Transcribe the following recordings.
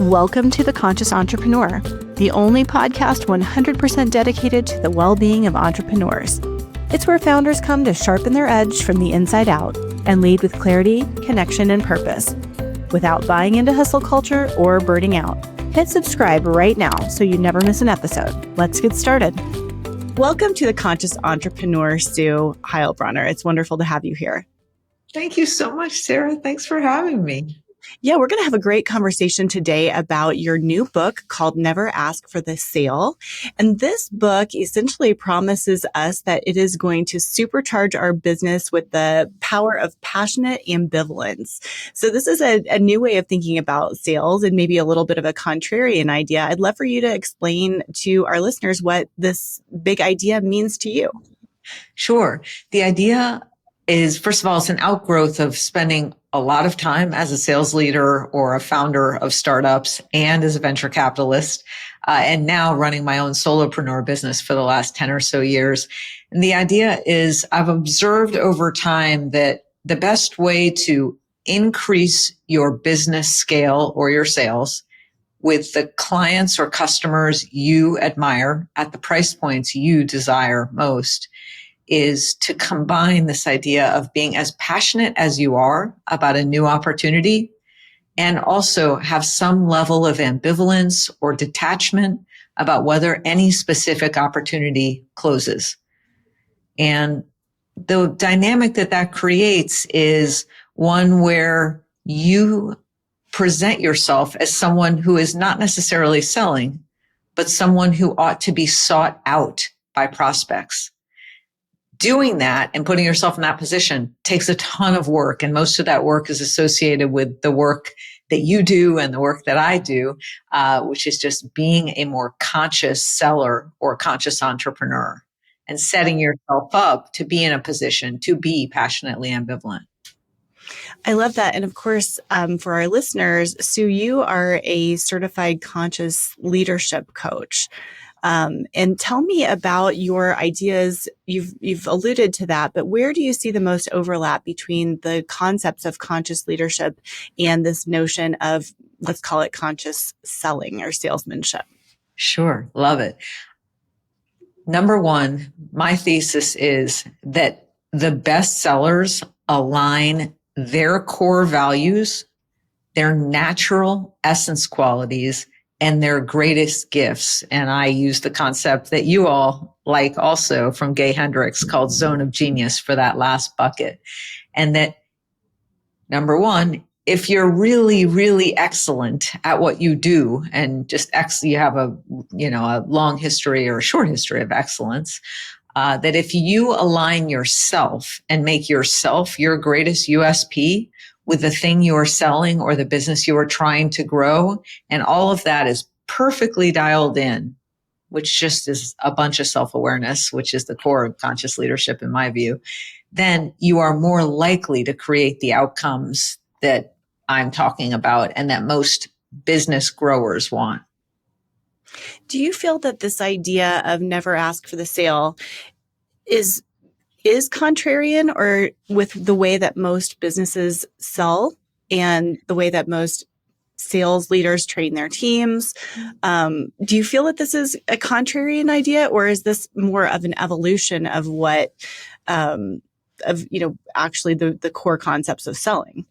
Welcome to The Conscious Entrepreneur, the only podcast 100% dedicated to the well-being of entrepreneurs. It's where founders come to sharpen their edge from the inside out and lead with clarity, connection, and purpose, without buying into hustle culture or burning out. Hit subscribe right now so you never miss an episode. Let's get started. Welcome to The Conscious Entrepreneur, Sue Heilbronner. It's wonderful to have you here. Thank you so much, Sarah. Thanks for having me. Yeah, we're going to have a great conversation today about your new book called Never Ask for the Sale. And this book essentially promises us that it is going to supercharge our business with the power of passionate ambivalence. So this is a new way of thinking about sales and maybe a little bit of a contrarian idea. I'd love for you to explain to our listeners what this big idea means to you. Sure. The idea is, first of all, it's an outgrowth of spending a lot of time as a sales leader or a founder of startups and as a venture capitalist, and now running my own solopreneur business for the last 10 or so years. And the idea is I've observed over time that the best way to increase your business scale or your sales with the clients or customers you admire at the price points you desire most is to combine this idea of being as passionate as you are about a new opportunity and also have some level of ambivalence or detachment about whether any specific opportunity closes. And the dynamic that creates is one where you present yourself as someone who is not necessarily selling, but someone who ought to be sought out by prospects. Doing that and putting yourself in that position takes a ton of work. And most of that work is associated with the work that you do and the work that I do, which is just being a more conscious seller or conscious entrepreneur and setting yourself up to be in a position to be passionately ambivalent. I love that. And of course, for our listeners, Sue, you are a certified conscious leadership coach. And tell me about your ideas. You've alluded to that, but where do you see the most overlap between the concepts of conscious leadership and this notion of, let's call it conscious selling or salesmanship? Sure. Love it. Number one, my thesis is that the best sellers align their core values, their natural essence qualities, and their greatest gifts. And I use the concept that you all like also from Gay Hendricks called Zone of Genius for that last bucket. And that, number one, if you're really, really excellent at what you do and just you have a long history or a short history of excellence, that if you align yourself and make yourself your greatest USP, with the thing you are selling or the business you are trying to grow, and all of that is perfectly dialed in, which just is a bunch of self-awareness, which is the core of conscious leadership in my view, then you are more likely to create the outcomes that I'm talking about and that most business growers want. Do you feel that this idea of never ask for the sale is contrarian or with the way that most businesses sell and the way that most sales leaders train their teams? Do you feel that this is a contrarian idea, or is this more of an evolution of what, actually the core concepts of selling?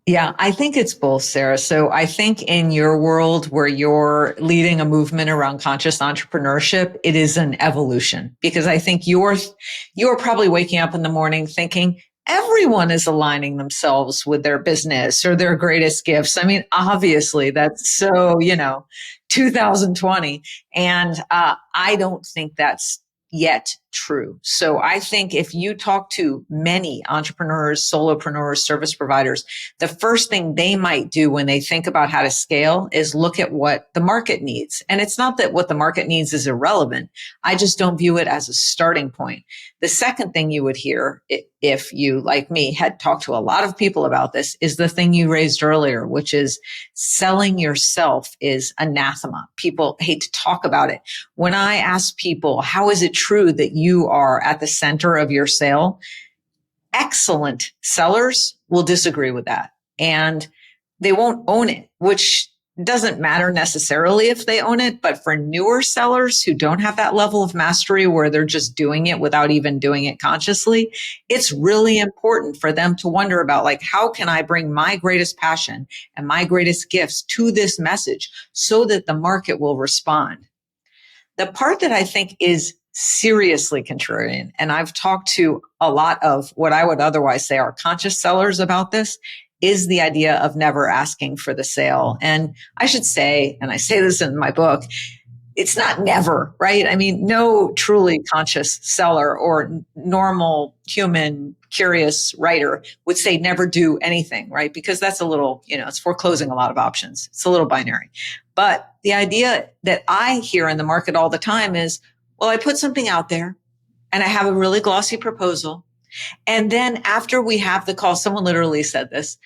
Yeah, I think it's both, Sarah. So I think in your world where you're leading a movement around conscious entrepreneurship, it is an evolution, because I think you're probably waking up in the morning thinking everyone is aligning themselves with their business or their greatest gifts. I mean, obviously that's so, 2020. And I don't think that's yet true. So I think if you talk to many entrepreneurs, solopreneurs, service providers, the first thing they might do when they think about how to scale is look at what the market needs. And it's not that what the market needs is irrelevant. I just don't view it as a starting point. The second thing you would hear, if you, like me, had talked to a lot of people about this, is the thing you raised earlier, which is selling yourself is anathema. People hate to talk about it. When I ask people, how is it true that you are at the center of your sale? Excellent sellers will disagree with that, and they won't own it, which it doesn't matter necessarily if they own it, but for newer sellers who don't have that level of mastery where they're just doing it without even doing it consciously, it's really important for them to wonder about, like, how can I bring my greatest passion and my greatest gifts to this message so that the market will respond? The part that I think is seriously contrarian, and I've talked to a lot of what I would otherwise say are conscious sellers about this, is the idea of never asking for the sale. And I should say, and I say this in my book, it's not never, right? I mean, no truly conscious seller or normal human curious writer would say never do anything, right? Because that's a little, it's foreclosing a lot of options. It's a little binary. But the idea that I hear in the market all the time is, well, I put something out there and I have a really glossy proposal. And then after we have the call, someone literally said this,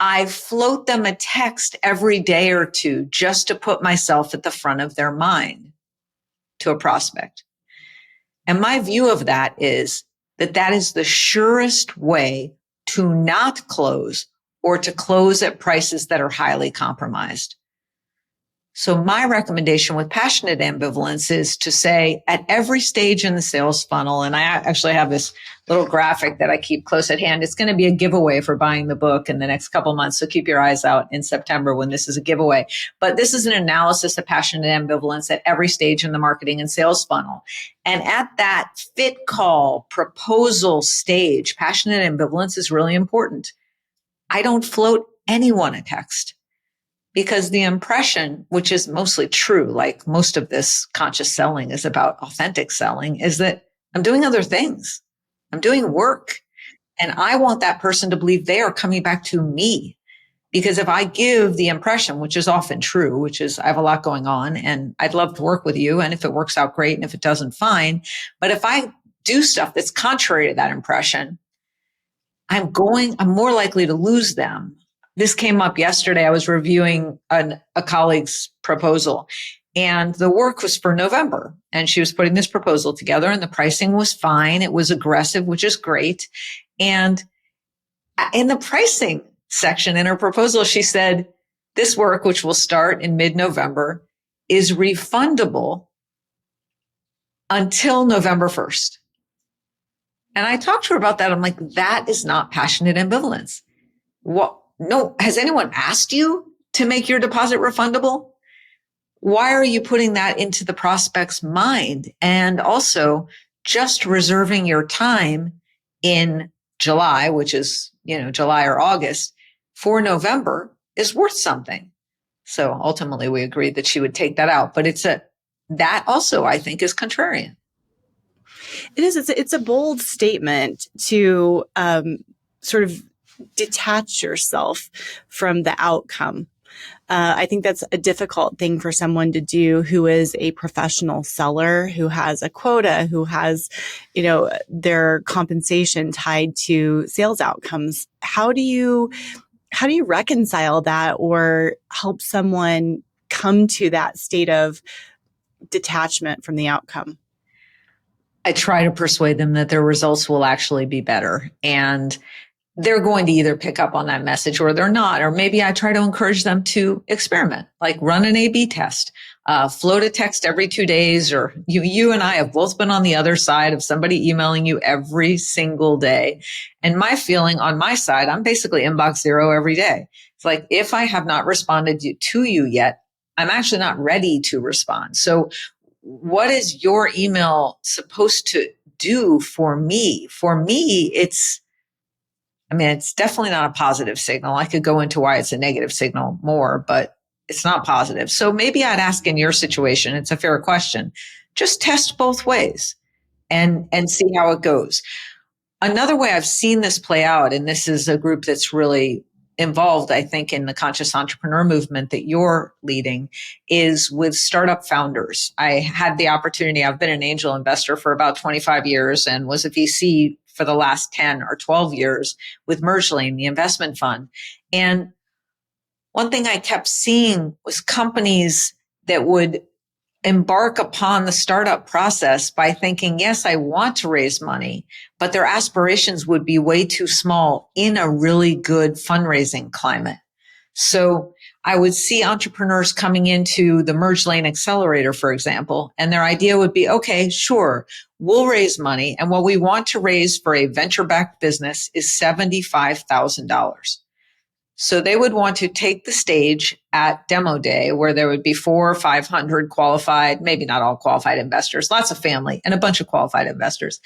I float them a text every day or two just to put myself at the front of their mind to a prospect. And my view of that is that is the surest way to not close or to close at prices that are highly compromised. So my recommendation with passionate ambivalence is to say at every stage in the sales funnel, and I actually have this little graphic that I keep close at hand. It's going to be a giveaway for buying the book in the next couple months. So keep your eyes out in September when this is a giveaway. But this is an analysis of passionate ambivalence at every stage in the marketing and sales funnel. And at that fit call proposal stage, passionate ambivalence is really important. I don't float anyone a text. Because the impression, which is mostly true, like most of this conscious selling is about authentic selling, is that I'm doing other things. I'm doing work. And I want that person to believe they are coming back to me. Because if I give the impression, which is often true, which is I have a lot going on and I'd love to work with you. And if it works out, great. And if it doesn't, fine. But if I do stuff that's contrary to that impression, I'm more likely to lose them. This came up yesterday. I was reviewing a colleague's proposal and the work was for November and she was putting this proposal together and the pricing was fine. It was aggressive, which is great. And in the pricing section in her proposal, she said, this work, which will start in mid-November, is refundable until November 1st. And I talked to her about that. I'm like, that is not passionate ambivalence. What? No, has anyone asked you to make your deposit refundable? Why are you putting that into the prospect's mind? And also just reserving your time in July, which is, July or August for November is worth something. So ultimately we agreed that she would take that out, but that also I think is contrarian. It is. It's a bold statement to sort of detach yourself from the outcome. I think that's a difficult thing for someone to do who is a professional seller, who has a quota, who has, their compensation tied to sales outcomes. How do you reconcile that or help someone come to that state of detachment from the outcome? I try to persuade them that their results will actually be better. And they're going to either pick up on that message or they're not. Or maybe I try to encourage them to experiment, like run an A/B test, float a text every 2 days, or you and I have both been on the other side of somebody emailing you every single day. And my feeling on my side, I'm basically inbox zero every day. It's like, if I have not responded to you yet, I'm actually not ready to respond. So what is your email supposed to do for me? For me, it's definitely not a positive signal. I could go into why it's a negative signal more, but it's not positive. So maybe I'd ask in your situation, it's a fair question, just test both ways and see how it goes. Another way I've seen this play out, and this is a group that's really involved, I think, in the conscious entrepreneur movement that you're leading, is with startup founders. I had the opportunity, I've been an angel investor for about 25 years and was a VC for the last 10 or 12 years with Mergelane, the investment fund. And one thing I kept seeing was companies that would embark upon the startup process by thinking, yes, I want to raise money, but their aspirations would be way too small in a really good fundraising climate. So I would see entrepreneurs coming into the Merge Lane Accelerator, for example, and their idea would be, okay, sure, we'll raise money. And what we want to raise for a venture-backed business is $75,000. So they would want to take the stage at demo day where there would be 400 or 500 qualified, maybe not all qualified investors, lots of family and a bunch of qualified investors.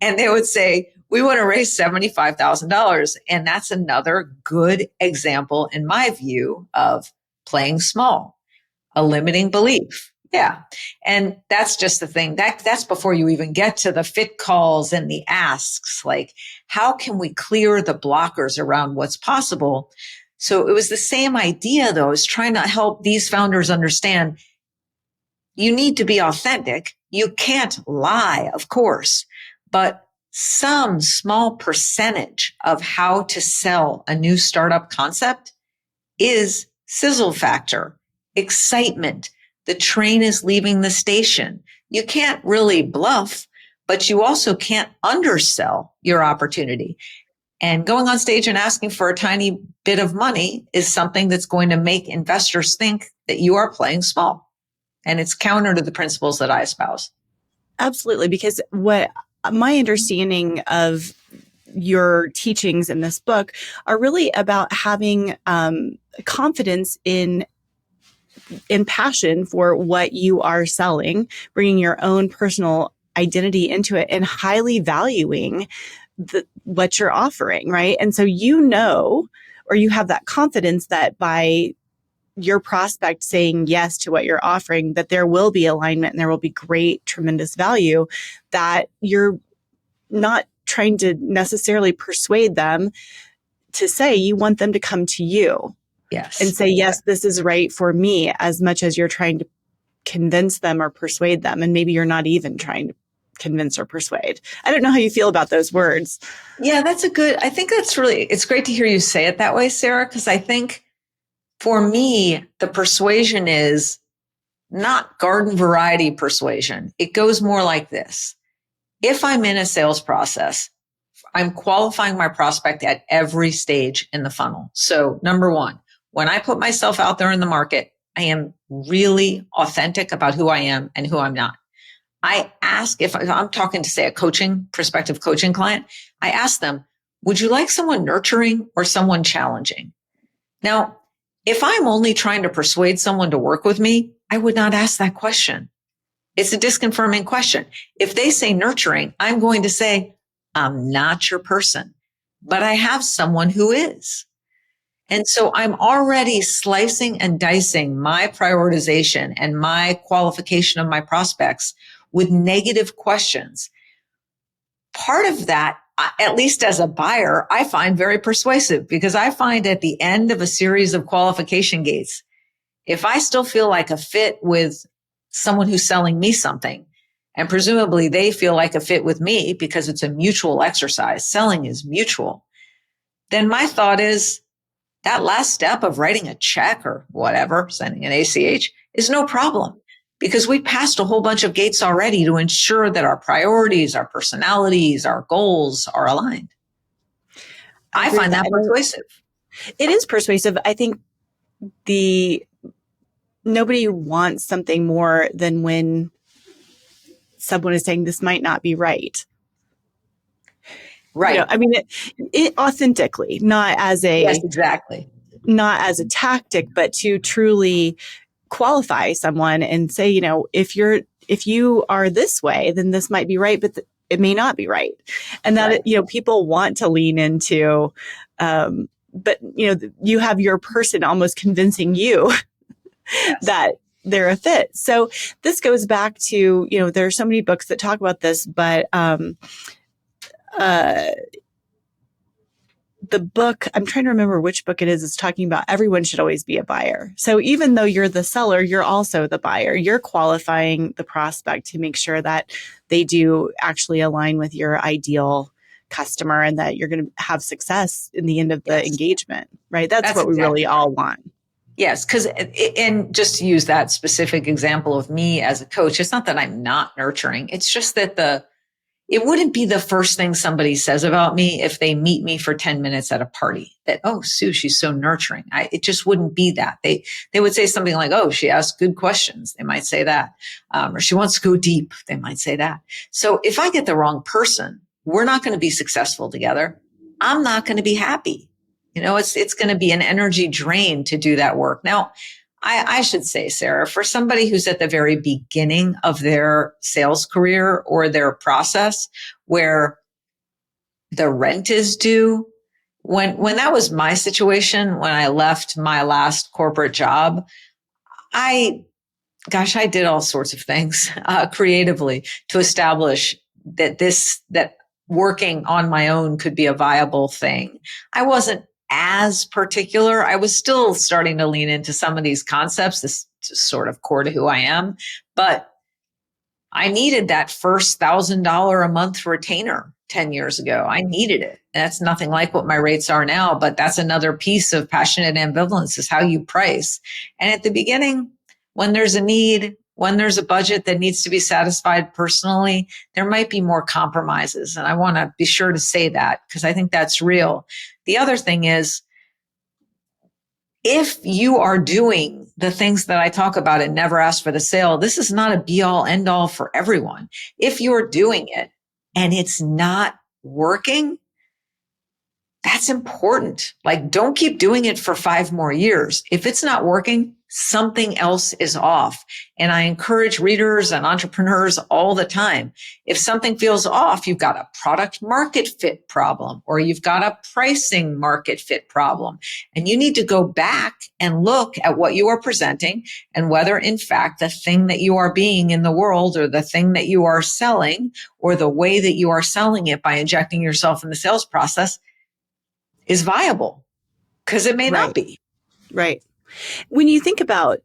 And they would say, we want to raise $75,000. And that's another good example, in my view, of playing small, a limiting belief. Yeah. And that's just the thing. That's before you even get to the fit calls and the asks, like, how can we clear the blockers around what's possible? So it was the same idea, though, is trying to help these founders understand you need to be authentic. You can't lie, of course, but some small percentage of how to sell a new startup concept is sizzle factor, excitement. The train is leaving the station. You can't really bluff, but you also can't undersell your opportunity. And going on stage and asking for a tiny bit of money is something that's going to make investors think that you are playing small. And it's counter to the principles that I espouse. Absolutely. Because what my understanding of your teachings in this book are really about having confidence in passion for what you are selling, bringing your own personal identity into it, and highly valuing what you're offering, right? And so or you have that confidence that by your prospect saying yes to what you're offering, that there will be alignment and there will be great, tremendous value, that you're not trying to necessarily persuade them to say you want them to come to you. Yes. And say, yes, this is right for me, as much as you're trying to convince them or persuade them. And maybe you're not even trying to convince or persuade. I don't know how you feel about those words. Yeah, I think it's great to hear you say it that way, Sarah, because I think for me, the persuasion is not garden variety persuasion. It goes more like this. If I'm in a sales process, I'm qualifying my prospect at every stage in the funnel. So number one, when I put myself out there in the market, I am really authentic about who I am and who I'm not. I ask, if I'm talking to, say, a prospective coaching client, I ask them, would you like someone nurturing or someone challenging? Now, if I'm only trying to persuade someone to work with me, I would not ask that question. It's a disconfirming question. If they say nurturing, I'm going to say, I'm not your person, but I have someone who is. And so I'm already slicing and dicing my prioritization and my qualification of my prospects with negative questions. Part of that, at least as a buyer, I find very persuasive, because I find at the end of a series of qualification gates, if I still feel like a fit with someone who's selling me something, and presumably they feel like a fit with me because it's a mutual exercise, selling is mutual, then my thought is that last step of writing a check or whatever, sending an ACH, is no problem, because we passed a whole bunch of gates already to ensure that our priorities, our personalities, our goals are aligned. I find that persuasive. It is persuasive. I think nobody wants something more than when someone is saying this might not be right. Right. I mean, it authentically, not as yes, exactly. Not as a tactic, but to truly qualify someone and say, if you are this way, then this might be right, but it may not be right. And that, right. People want to lean into, but you have your person almost convincing you yes. that they're a fit. So this goes back to, there are so many books that talk about this, but, the book, I'm trying to remember which book it is talking about everyone should always be a buyer. So even though you're the seller, you're also the buyer. You're qualifying the prospect to make sure that they do actually align with your ideal customer and that you're going to have success in the end of the yes. engagement, right? That's what we really all want. Yes, because, and just to use that specific example of me as a coach, it's not that I'm not nurturing. It's just that it wouldn't be the first thing somebody says about me if they meet me for 10 minutes at a party that, oh, Sue, she's so nurturing. It just wouldn't be that. They would say something like, oh, she asks good questions. They might say that. Or she wants to go deep. They might say that. So if I get the wrong person, we're not going to be successful together. I'm not going to be happy. It's going to be an energy drain to do that work. Now, I should say, Sarah, for somebody who's at the very beginning of their sales career or their process where the rent is due, when that was my situation, when I left my last corporate job, I did all sorts of things creatively to establish that working on my own could be a viable thing. I wasn't as particular. I was still starting to lean into some of these concepts. This is sort of core to who I am, but I needed that first $1,000 a month retainer 10 years ago. I needed it. That's nothing like what my rates are now, but that's another piece of passionate ambivalence is how you price. And at the beginning, when there's a need, when there's a budget that needs to be satisfied personally, there might be more compromises. And I want to be sure to say that because I think that's real. The other thing is, if you are doing the things that I talk about and never ask for the sale, this is not a be all end all for everyone. If you're doing it and it's not working, that's important. Like, don't keep doing it for 5 more years. If it's not working, something else is off. And I encourage readers and entrepreneurs all the time. If something feels off, you've got a product market fit problem, or you've got a pricing market fit problem. And you need to go back and look at what you are presenting and whether, in fact, the thing that you are being in the world or the thing that you are selling or the way that you are selling it by injecting yourself in the sales process is viable, because it may not be. Right. When you think about,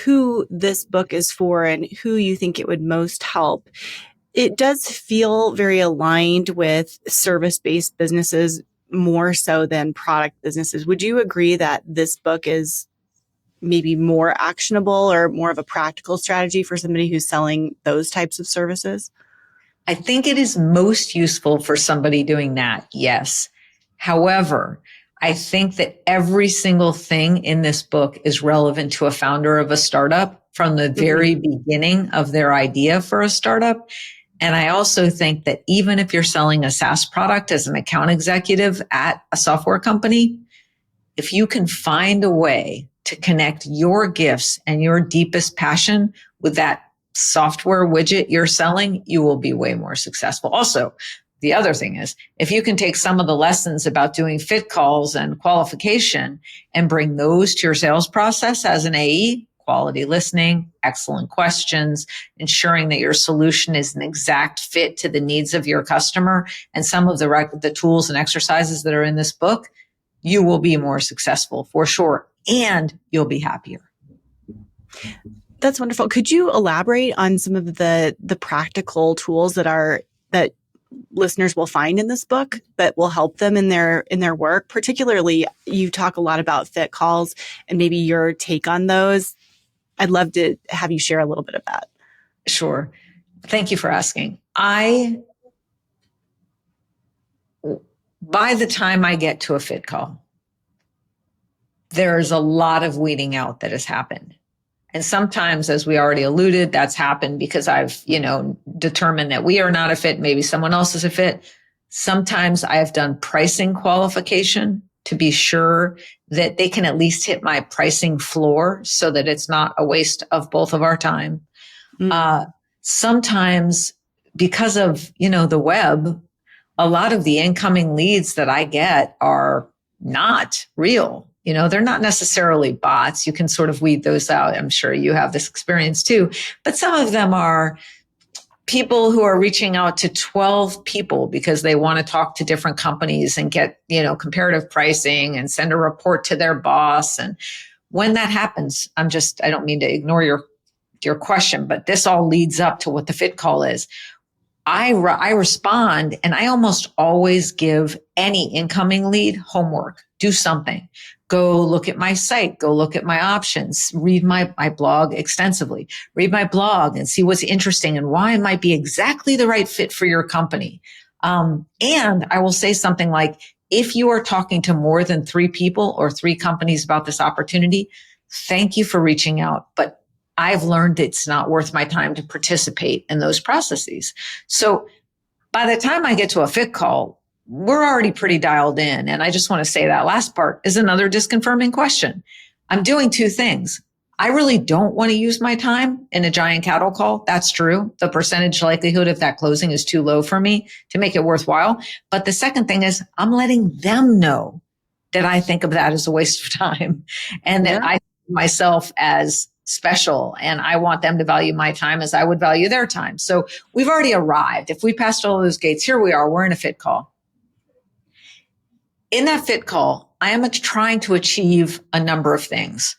who this book is for and who you think it would most help, it does feel very aligned with service-based businesses more so than product businesses. Would you agree that this book is maybe more actionable or more of a practical strategy for somebody who's selling those types of services? I think it is most useful for somebody doing that, yes. However, I think that every single thing in this book is relevant to a founder of a startup from the very beginning of their idea for a startup. And I also think that even if you're selling a SaaS product as an account executive at a software company, if you can find a way to connect your gifts and your deepest passion with that software widget you're selling, you will be way more successful. Also, the other thing is, if you can take some of the lessons about doing fit calls and qualification and bring those to your sales process as an AE, quality listening, excellent questions, ensuring that your solution is an exact fit to the needs of your customer, and some of the tools and exercises that are in this book, you will be more successful for sure, and you'll be happier. That's wonderful. Could you elaborate on some of the practical tools that listeners will find in this book that will help them in their work? Particularly, you talk a lot about fit calls and maybe your take on those. I'd love to have you share a little bit of that. Sure. Thank you for asking. By the time I get to a fit call, there's a lot of weeding out that has happened. And sometimes, as we already alluded, that's happened because I've, determined that we are not a fit. Maybe someone else is a fit. Sometimes I have done pricing qualification to be sure that they can at least hit my pricing floor so that it's not a waste of both of our time. Sometimes because of, the web, a lot of the incoming leads that I get are not real. They're not necessarily bots. You can sort of weed those out. I'm sure you have this experience too. But some of them are people who are reaching out to 12 people because they want to talk to different companies and get, comparative pricing and send a report to their boss. And when that happens, I don't mean to ignore your question, but this all leads up to what the fit call is. I respond, and I almost always give any incoming lead homework. Do something. Go look at my site, go look at my options, read my blog extensively, read my blog and see what's interesting and why it might be exactly the right fit for your company. And I will say something like, if you are talking to more than 3 people or 3 companies about this opportunity, thank you for reaching out. But I've learned it's not worth my time to participate in those processes. So by the time I get to a fit call, we're already pretty dialed in. And I just want to say that last part is another disconfirming question. I'm doing 2 things. I really don't want to use my time in a giant cattle call. That's true. The percentage likelihood of that closing is too low for me to make it worthwhile. But the second thing is I'm letting them know that I think of that as a waste of time and that I think of myself as special and I want them to value my time as I would value their time. So we've already arrived. If we passed all those gates, here we are, we're in a fit call. In that fit call, I am trying to achieve a number of things.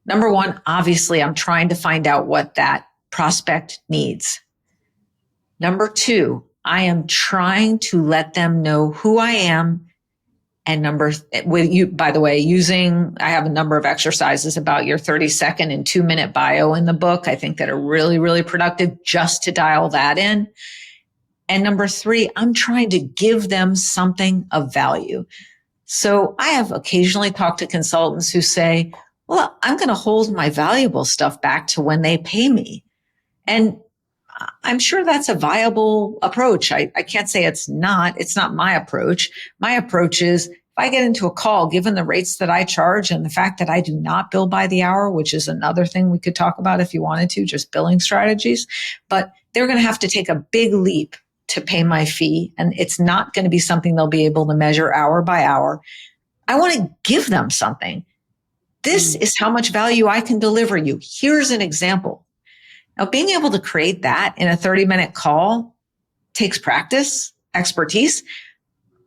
Number 1, obviously, I'm trying to find out what that prospect needs. Number 2, I am trying to let them know who I am. And with you, by the way, I have a number of exercises about your 30-second and 2-minute bio in the book. I think that are really, really productive just to dial that in. And number 3, I'm trying to give them something of value. So I have occasionally talked to consultants who say, well, I'm going to hold my valuable stuff back to when they pay me. And I'm sure that's a viable approach. I can't say it's not. It's not my approach. My approach is if I get into a call, given the rates that I charge and the fact that I do not bill by the hour, which is another thing we could talk about if you wanted to, just billing strategies, but they're going to have to take a big leap to pay my fee. And it's not going to be something they'll be able to measure hour by hour. I want to give them something. This is how much value I can deliver you. Here's an example. Now, being able to create that in a 30-minute call takes practice, expertise,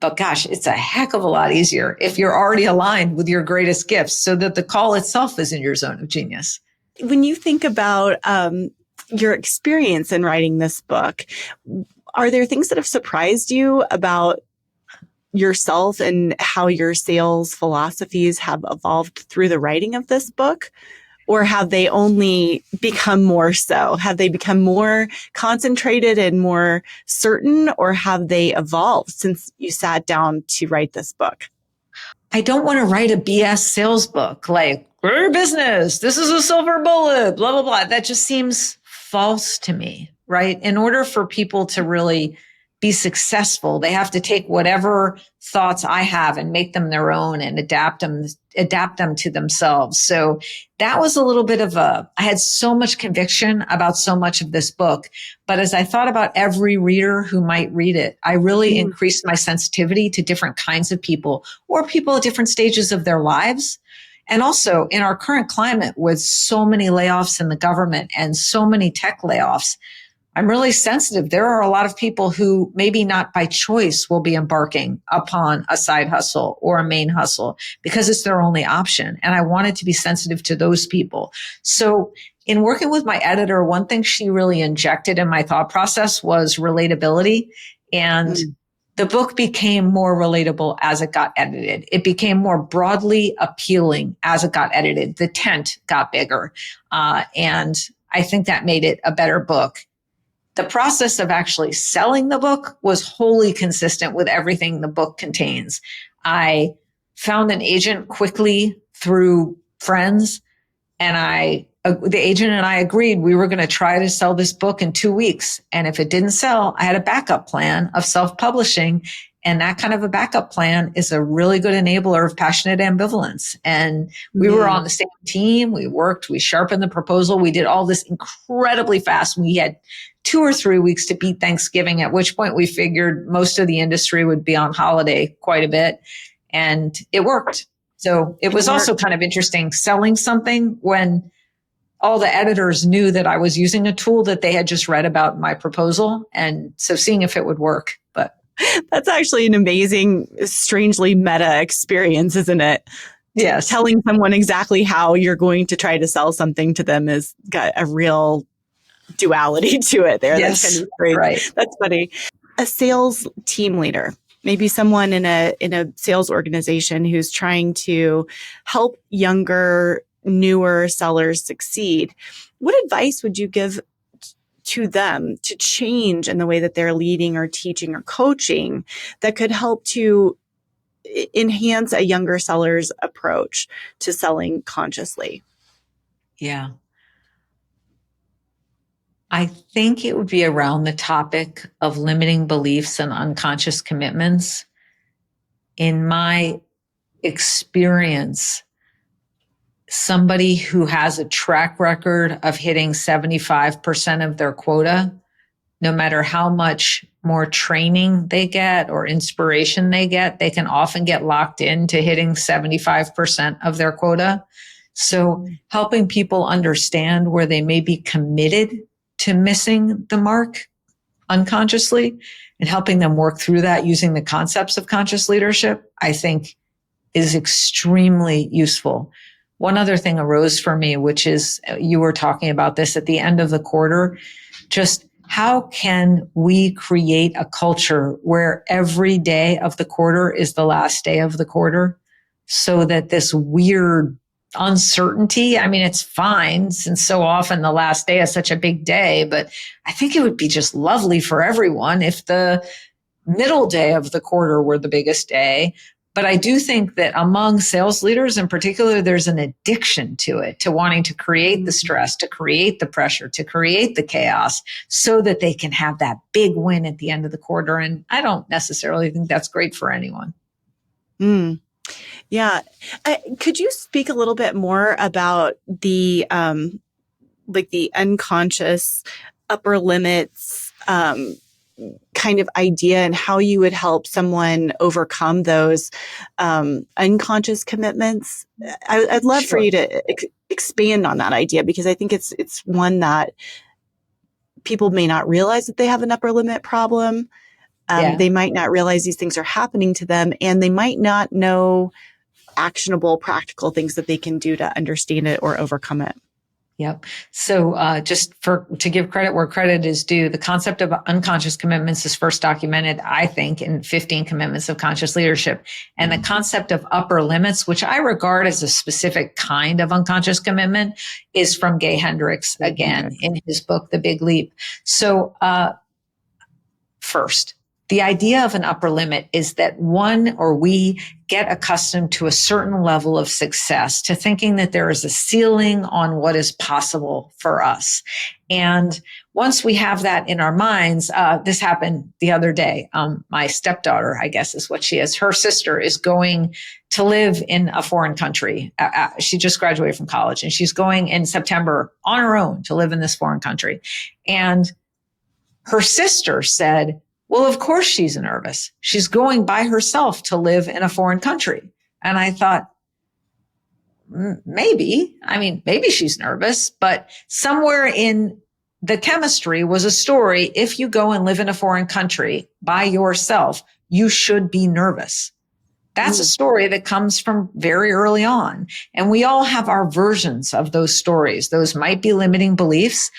but gosh, it's a heck of a lot easier if you're already aligned with your greatest gifts so that the call itself is in your zone of genius. When you think about your experience in writing this book, are there things that have surprised you about yourself and how your sales philosophies have evolved through the writing of this book? Or have they only become more so? Have they become more concentrated and more certain? Or have they evolved since you sat down to write this book? I don't want to write a BS sales book like, grow your business, this is a silver bullet, blah, blah, blah. That just seems false to me, right? In order for people to really be successful, they have to take whatever thoughts I have and make them their own and adapt them to themselves. So that was a little bit of I had so much conviction about so much of this book. But as I thought about every reader who might read it, I really increased my sensitivity to different kinds of people or people at different stages of their lives. And also in our current climate with so many layoffs in the government and so many tech layoffs, I'm really sensitive. There are a lot of people who maybe not by choice will be embarking upon a side hustle or a main hustle because it's their only option. And I wanted to be sensitive to those people. So in working with my editor, one thing she really injected in my thought process was relatability. And the book became more relatable as it got edited. It became more broadly appealing as it got edited. The tent got bigger. And I think that made it a better book. The process of actually selling the book was wholly consistent with everything the book contains. I found an agent quickly through friends, and the agent and I agreed we were going to try to sell this book in 2 weeks. And if it didn't sell, I had a backup plan of self-publishing. And that kind of a backup plan is a really good enabler of passionate ambivalence. And we were on the same team. We worked, we sharpened the proposal. We did all this incredibly fast. We had 2 or 3 weeks to beat Thanksgiving, at which point we figured most of the industry would be on holiday quite a bit. And it worked. So it was also kind of interesting selling something when all the editors knew that I was using a tool that they had just read about in my proposal. And so seeing if it would work. But that's actually an amazing, strangely meta experience, isn't it? Yes. Telling someone exactly how you're going to try to sell something to them has got a real duality to it there. Yes, That's kind of great. Right. That's funny. A sales team leader, maybe someone in a sales organization who's trying to help younger, newer sellers succeed. What advice would you give to them to change in the way that they're leading or teaching or coaching that could help to enhance a younger seller's approach to selling consciously? Yeah. I think it would be around the topic of limiting beliefs and unconscious commitments. In my experience, somebody who has a track record of hitting 75% of their quota, no matter how much more training they get or inspiration they get, they can often get locked into hitting 75% of their quota. So helping people understand where they may be committed to missing the mark unconsciously and helping them work through that using the concepts of conscious leadership, I think is extremely useful. One other thing arose for me, which is you were talking about this at the end of the quarter, just how can we create a culture where every day of the quarter is the last day of the quarter so that this weird uncertainty, I mean, it's fine since so often the last day is such a big day, but I think it would be just lovely for everyone if the middle day of the quarter were the biggest day. But I do think that among sales leaders in particular, there's an addiction to it, to wanting to create the stress, to create the pressure, to create the chaos so that they can have that big win at the end of the quarter. And I don't necessarily think that's great for anyone. Yeah. Could you speak a little bit more about the, like the unconscious upper limits, kind of idea and how you would help someone overcome those unconscious commitments? I'd love for you to expand on that idea, because I think it's one that people may not realize that they have an upper limit problem. They might not realize these things are happening to them, and they might not know actionable, practical things that they can do to understand it or overcome it. Yep. So just to give credit where credit is due, the concept of unconscious commitments is first documented, I think, in 15 Commitments of Conscious Leadership. And the concept of upper limits, which I regard as a specific kind of unconscious commitment, is from Gay Hendricks, again, in his book, The Big Leap. So first, the idea of an upper limit is that we get accustomed to a certain level of success, to thinking that there is a ceiling on what is possible for us. And once we have that in our minds, this happened the other day. My stepdaughter, I guess is what she is. Her sister is going to live in a foreign country. She just graduated from college, and she's going in September on her own to live in this foreign country. And her sister said, well, of course she's nervous. She's going by herself to live in a foreign country. And I thought, maybe she's nervous, but somewhere in the chemistry was a story. If you go and live in a foreign country by yourself, you should be nervous. That's a story that comes from very early on. And we all have our versions of those stories. Those might be limiting beliefs.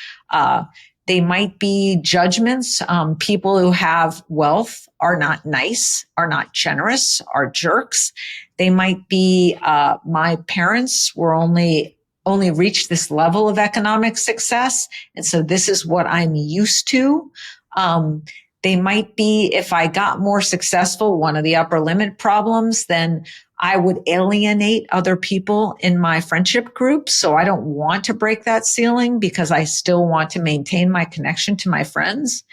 They might be judgments. People who have wealth are not nice, are not generous, are jerks. They might be, my parents were only reached this level of economic success, and so this is what I'm used to. They might be, if I got more successful, one of the upper limit problems, then I would alienate other people in my friendship group. So I don't want to break that ceiling because I still want to maintain my connection to my friends.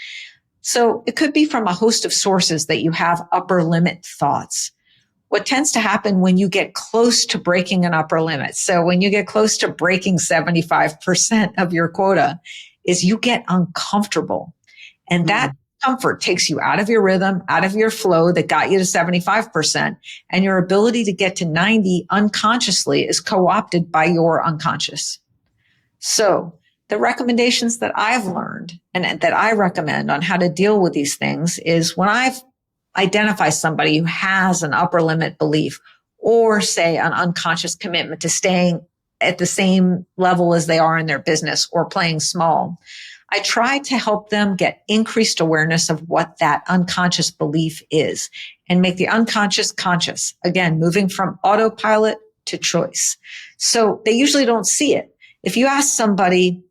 So it could be from a host of sources that you have upper limit thoughts. What tends to happen when you get close to breaking an upper limit, so when you get close to breaking 75% of your quota, is you get uncomfortable. And that comfort takes you out of your rhythm, out of your flow that got you to 75%, and your ability to get to 90 unconsciously is co-opted by your unconscious. So the recommendations that I've learned and that I recommend on how to deal with these things is when I've identified somebody who has an upper limit belief or say an unconscious commitment to staying at the same level as they are in their business or playing small, I try to help them get increased awareness of what that unconscious belief is and make the unconscious conscious. Again, moving from autopilot to choice. So they usually don't see it. If you ask somebody,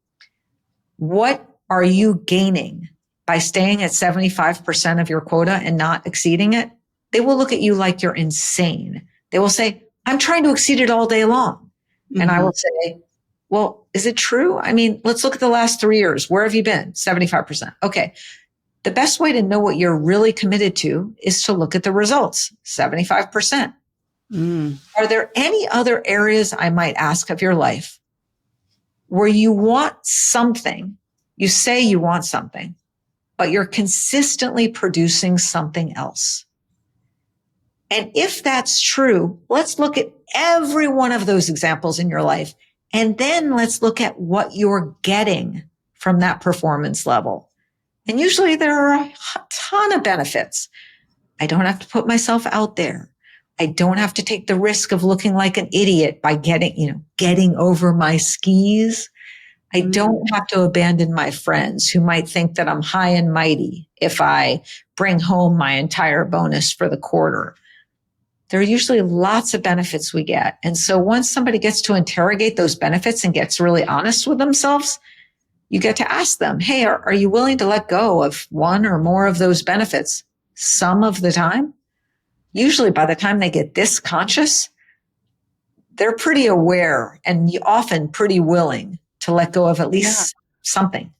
what are you gaining by staying at 75% of your quota and not exceeding it? They will look at you like you're insane. They will say, I'm trying to exceed it all day long. Mm-hmm. And I will say, well, is it true? I mean, let's look at the last 3 years. Where have you been? 75%. Okay. The best way to know what you're really committed to is to look at the results. 75%. Are there any other areas I might ask of your life where you want something, you say you want something, but you're consistently producing something else? And if that's true, let's look at every one of those examples in your life. And then let's look at what you're getting from that performance level. And usually there are a ton of benefits. I don't have to put myself out there. I don't have to take the risk of looking like an idiot by getting over my skis. I don't have to abandon my friends who might think that I'm high and mighty if I bring home my entire bonus for the quarter. There are usually lots of benefits we get. And so once somebody gets to interrogate those benefits and gets really honest with themselves, you get to ask them, hey, are you willing to let go of one or more of those benefits some of the time? Usually by the time they get this conscious, they're pretty aware and often pretty willing to let go of at least something.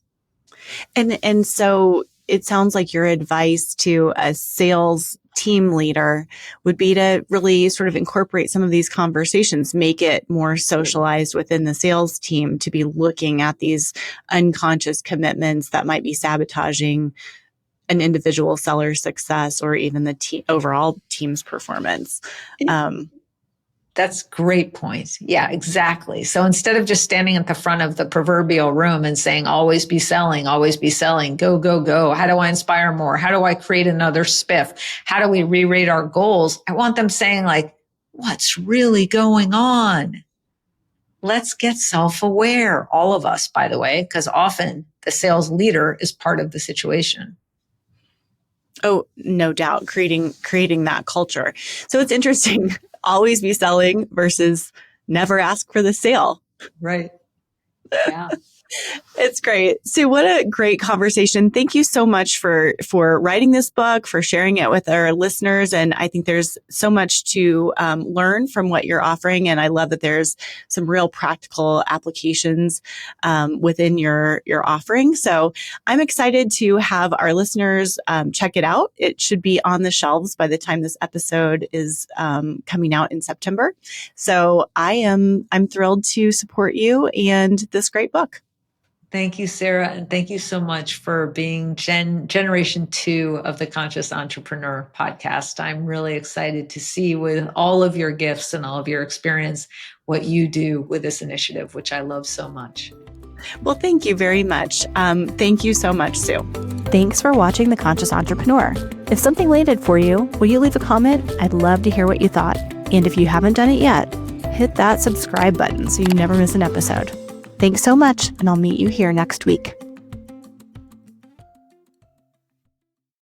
And so it sounds like your advice to a sales team leader would be to really sort of incorporate some of these conversations, make it more socialized within the sales team to be looking at these unconscious commitments that might be sabotaging an individual seller's success or even the overall team's performance. That's a great point. Yeah, exactly. So instead of just standing at the front of the proverbial room and saying, always be selling, go, go, go. How do I inspire more? How do I create another spiff? How do we re-rate our goals? I want them saying like, what's really going on? Let's get self-aware. All of us, by the way, because often the sales leader is part of the situation. Oh, no doubt. Creating that culture. So it's interesting. Always be selling versus never ask for the sale. Right. Yeah. It's great. Sue, what a great conversation. Thank you so much for writing this book, for sharing it with our listeners. And I think there's so much to learn from what you're offering. And I love that there's some real practical applications within your offering. So I'm excited to have our listeners check it out. It should be on the shelves by the time this episode is coming out in September. So I'm thrilled to support you and this great book. Thank you, Sarah. And thank you so much for being generation 2 of the Conscious Entrepreneur podcast. I'm really excited to see with all of your gifts and all of your experience, what you do with this initiative, which I love so much. Well, thank you very much. Thank you so much, Sue. Thanks for watching The Conscious Entrepreneur. If something landed for you, will you leave a comment? I'd love to hear what you thought. And if you haven't done it yet, hit that subscribe button so you never miss an episode. Thanks so much, and I'll meet you here next week.